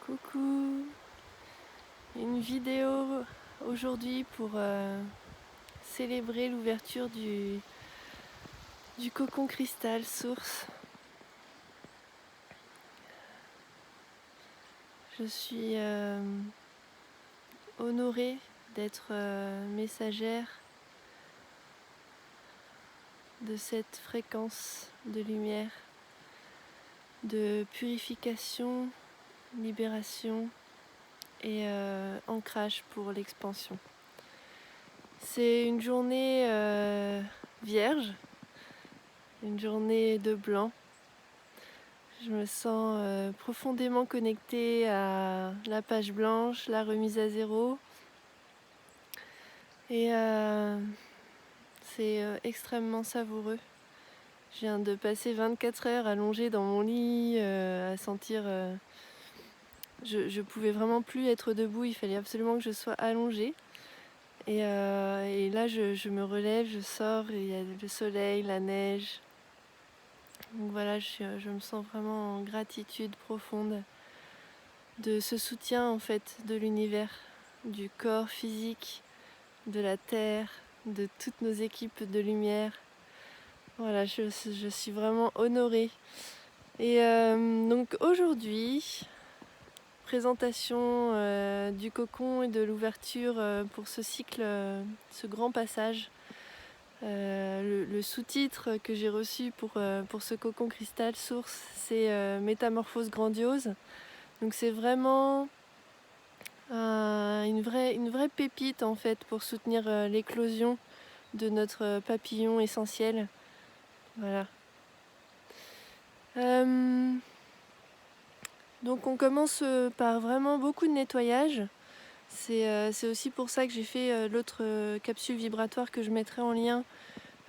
Coucou, une vidéo aujourd'hui pour célébrer l'ouverture du cocon cristal source. Je suis honorée d'être messagère de cette fréquence de lumière, de purification, libération et ancrage pour l'expansion. C'est une journée vierge, une journée de blanc. Je me sens profondément connectée à la page blanche, la remise à zéro. Et c'est extrêmement savoureux. Je viens de passer 24 heures allongée dans mon lit, à sentir... je pouvais vraiment plus être debout, il fallait absolument que je sois allongée. Et là, je me relève, je sors, et il y a le soleil, la neige. Donc voilà, je me sens vraiment en gratitude profonde de ce soutien en fait de l'univers, du corps physique, de la terre, de toutes nos équipes de lumière. Voilà, je suis vraiment honorée. Et donc aujourd'hui, présentation du cocon et de l'ouverture pour ce cycle, ce grand passage. Le sous-titre que j'ai reçu pour ce cocon cristal source, c'est Métamorphose grandiose. Donc c'est vraiment une vraie pépite en fait pour soutenir l'éclosion de notre papillon essentiel. Voilà. Donc on commence par vraiment beaucoup de nettoyage. C'est aussi pour ça que j'ai fait l'autre capsule vibratoire que je mettrai en lien.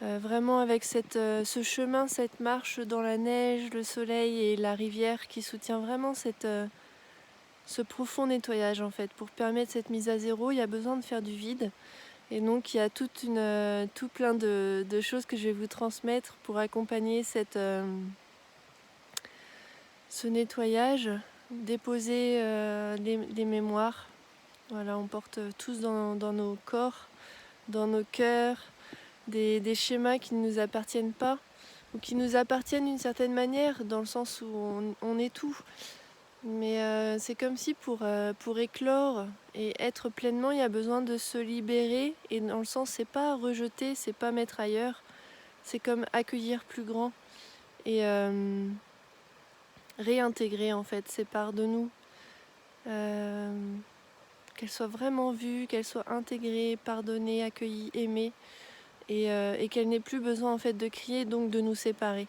Vraiment avec ce chemin, cette marche dans la neige, le soleil et la rivière qui soutient vraiment ce profond nettoyage en fait. Pour permettre cette mise à zéro, il y a besoin de faire du vide. Et donc il y a tout plein de choses que je vais vous transmettre pour accompagner ce nettoyage, déposer les mémoires. Voilà, on porte tous dans nos corps, dans nos cœurs, des schémas qui ne nous appartiennent pas, ou qui nous appartiennent d'une certaine manière, dans le sens où on est tout. Mais c'est comme si pour éclore et être pleinement, il y a besoin de se libérer. Et dans le sens, c'est pas rejeter, c'est pas mettre ailleurs, c'est comme accueillir plus grand et réintégrer en fait ces parts de nous, qu'elles soient vraiment vues, qu'elles soient intégrées, pardonnées, accueillies, aimées, et qu'elles n'aient plus besoin en fait de crier, donc de nous séparer.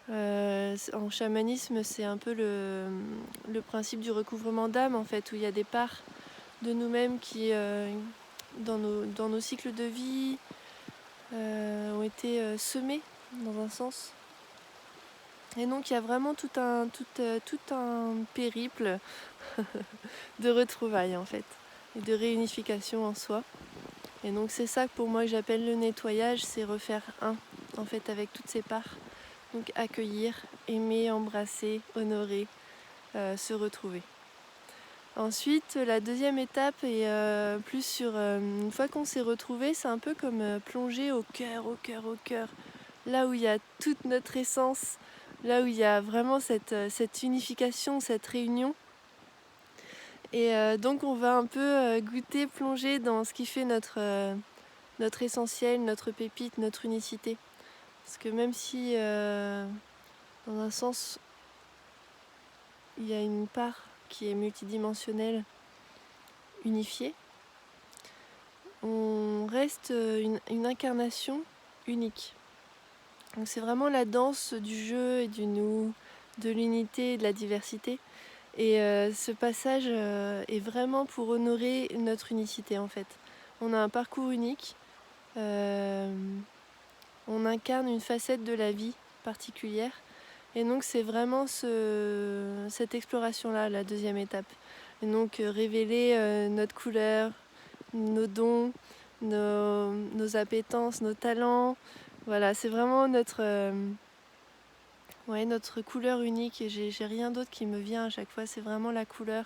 En chamanisme, c'est un peu le principe du recouvrement d'âme en fait, où il y a des parts de nous-mêmes qui, dans nos cycles de vie, ont été semées dans un sens. Et donc il y a vraiment tout un périple de retrouvailles en fait, et de réunification en soi. Et donc c'est ça que pour moi j'appelle le nettoyage, c'est refaire un en fait avec toutes ces parts. Donc accueillir, aimer, embrasser, honorer, se retrouver. Ensuite, la deuxième étape est plus sur une fois qu'on s'est retrouvé, c'est un peu comme plonger au cœur, là où il y a toute notre essence, là où il y a vraiment cette unification, cette réunion. Et donc on va un peu goûter, plonger dans ce qui fait notre essentiel, notre pépite, notre unicité. Parce que même si dans un sens il y a une part qui est multidimensionnelle, unifiée, on reste une incarnation unique. Donc c'est vraiment la danse du jeu et du nous, de l'unité et de la diversité. Et ce passage est vraiment pour honorer notre unicité en fait. On a un parcours unique, on incarne une facette de la vie particulière. Et donc c'est vraiment cette exploration-là, la deuxième étape. Et donc révéler notre couleur, nos dons, nos appétences, nos talents. Voilà, c'est vraiment Ouais, notre couleur unique, et j'ai rien d'autre qui me vient à chaque fois, c'est vraiment la couleur.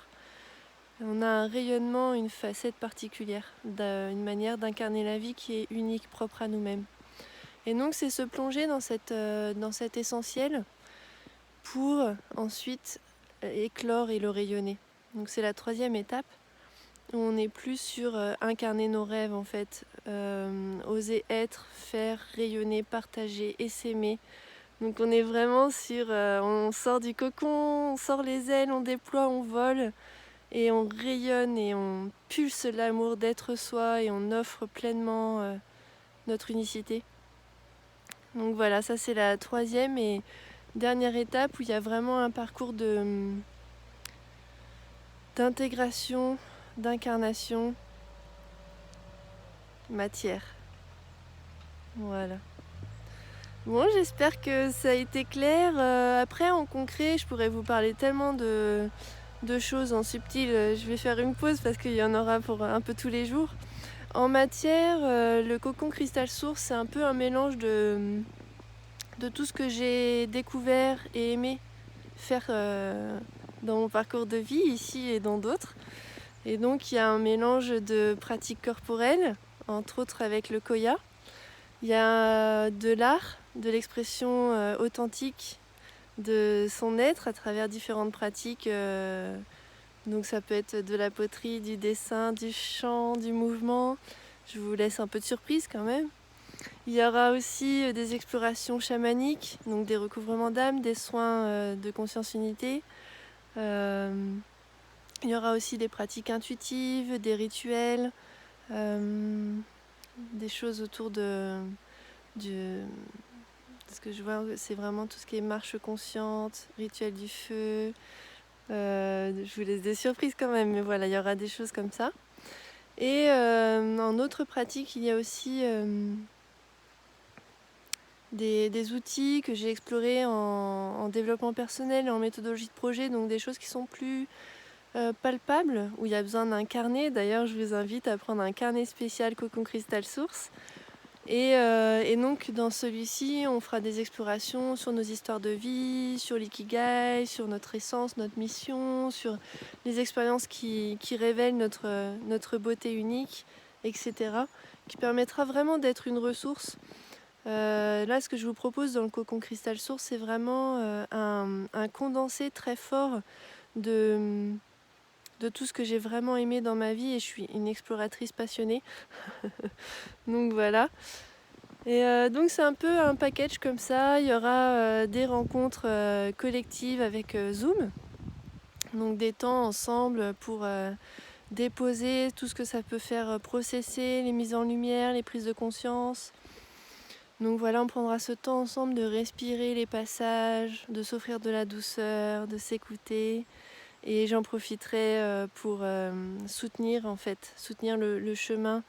On a un rayonnement, une facette particulière, une manière d'incarner la vie qui est unique, propre à nous-mêmes. Et donc c'est se plonger dans cet essentiel pour ensuite éclore et le rayonner. Donc c'est la troisième étape, où on est plus sur incarner nos rêves en fait, oser être, faire, rayonner, partager et s'aimer. Donc on est vraiment sur, on sort du cocon, on sort les ailes, on déploie, on vole et on rayonne et on pulse l'amour d'être soi et on offre pleinement notre unicité. Donc voilà, ça c'est la troisième et dernière étape où il y a vraiment un parcours d'intégration, d'incarnation, matière. Voilà. Bon, j'espère que ça a été clair. Après, en concret, je pourrais vous parler tellement de choses en subtil. Je vais faire une pause parce qu'il y en aura pour un peu tous les jours. En matière, le cocon cristal source, c'est un peu un mélange de tout ce que j'ai découvert et aimé faire dans mon parcours de vie, ici et dans d'autres. Et donc, il y a un mélange de pratiques corporelles, entre autres avec le Koya. Il y a de l'art, de l'expression authentique de son être à travers différentes pratiques. Donc ça peut être de la poterie, du dessin, du chant, du mouvement. Je vous laisse un peu de surprise quand même. Il y aura aussi des explorations chamaniques, donc des recouvrements d'âme, des soins de conscience unité. Il y aura aussi des pratiques intuitives, des rituels, des choses autour ce que je vois, c'est vraiment tout ce qui est marche consciente, rituel du feu. Je vous laisse des surprises quand même, mais voilà, il y aura des choses comme ça. Et en autre pratique, il y a aussi des outils que j'ai explorés en développement personnel et en méthodologie de projet, donc des choses qui sont plus palpables, où il y a besoin d'un carnet. D'ailleurs, je vous invite à prendre un carnet spécial Cocon Cristal Source. Et donc dans celui-ci, on fera des explorations sur nos histoires de vie, sur l'ikigai, sur notre essence, notre mission, sur les expériences qui révèlent notre beauté unique, etc. Qui permettra vraiment d'être une ressource. Là, ce que je vous propose dans le Cocon Cristal Source, c'est vraiment un condensé très fort de tout ce que j'ai vraiment aimé dans ma vie, et je suis une exploratrice passionnée. Donc voilà. Et donc c'est un peu un package comme ça. Il y aura des rencontres collectives avec Zoom. Donc des temps ensemble pour déposer tout ce que ça peut faire processer, les mises en lumière, les prises de conscience. Donc voilà, on prendra ce temps ensemble de respirer les passages, de s'offrir de la douceur, de s'écouter. Et j'en profiterai pour soutenir le chemin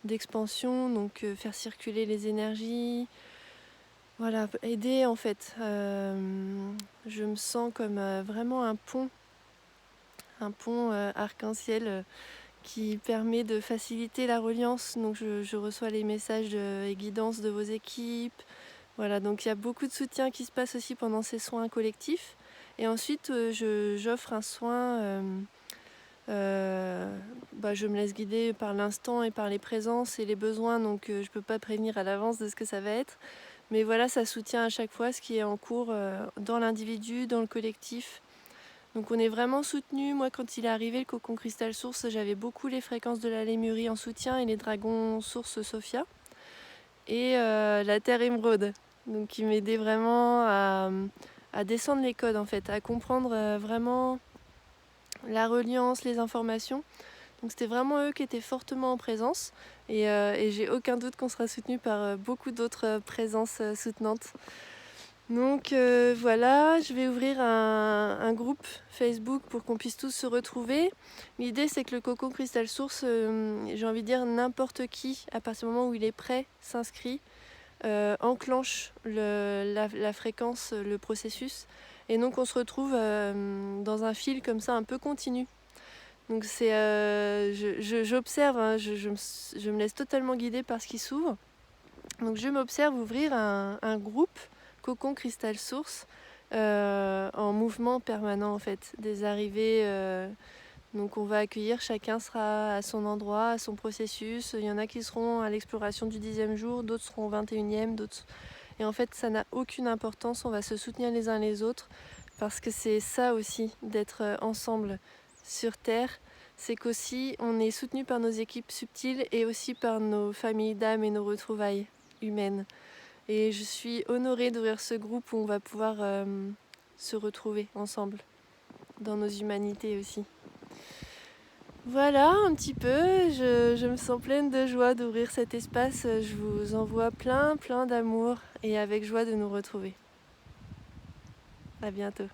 d'expansion, donc faire circuler les énergies, voilà, aider en fait. Je me sens comme vraiment un pont arc-en-ciel qui permet de faciliter la reliance. Donc je reçois les messages et guidances de vos équipes. Voilà, donc il y a beaucoup de soutien qui se passe aussi pendant ces soins collectifs. Et ensuite, j'offre un soin. Je me laisse guider par l'instant et par les présences et les besoins, donc je ne peux pas prévenir à l'avance de ce que ça va être. Mais voilà, ça soutient à chaque fois ce qui est en cours dans l'individu, dans le collectif. Donc on est vraiment soutenu. Moi, quand il est arrivé, le Cocon Cristal Source, j'avais beaucoup les fréquences de la Lémurie en soutien et les dragons Source Sophia. Et la Terre Émeraude, donc qui m'aidait vraiment à descendre les codes en fait, à comprendre vraiment la reliance, les informations. Donc c'était vraiment eux qui étaient fortement en présence. Et j'ai aucun doute qu'on sera soutenu par beaucoup d'autres présences soutenantes. Donc voilà, je vais ouvrir un groupe Facebook pour qu'on puisse tous se retrouver. L'idée c'est que le Cocon Cristal Source, j'ai envie de dire n'importe qui, à partir du moment où il est prêt, s'inscrit, enclenche la fréquence, le processus. Et donc on se retrouve dans un fil comme ça un peu continu. Donc c'est, j'observe, hein, je me laisse totalement guider par ce qui s'ouvre. Donc je m'observe ouvrir un groupe Cocon Cristal Source en mouvement permanent en fait, des arrivées. Donc on va accueillir, chacun sera à son endroit, à son processus. Il y en a qui seront à l'exploration du 10e jour, d'autres seront au 21e, d'autres... Et en fait, ça n'a aucune importance, on va se soutenir les uns les autres, parce que c'est ça aussi, d'être ensemble sur Terre. C'est qu'aussi, on est soutenu par nos équipes subtiles et aussi par nos familles d'âmes et nos retrouvailles humaines. Et je suis honorée d'ouvrir ce groupe où on va pouvoir se retrouver ensemble, dans nos humanités aussi. Voilà un petit peu, je me sens pleine de joie d'ouvrir cet espace. Je vous envoie plein d'amour et avec joie de nous retrouver. À bientôt.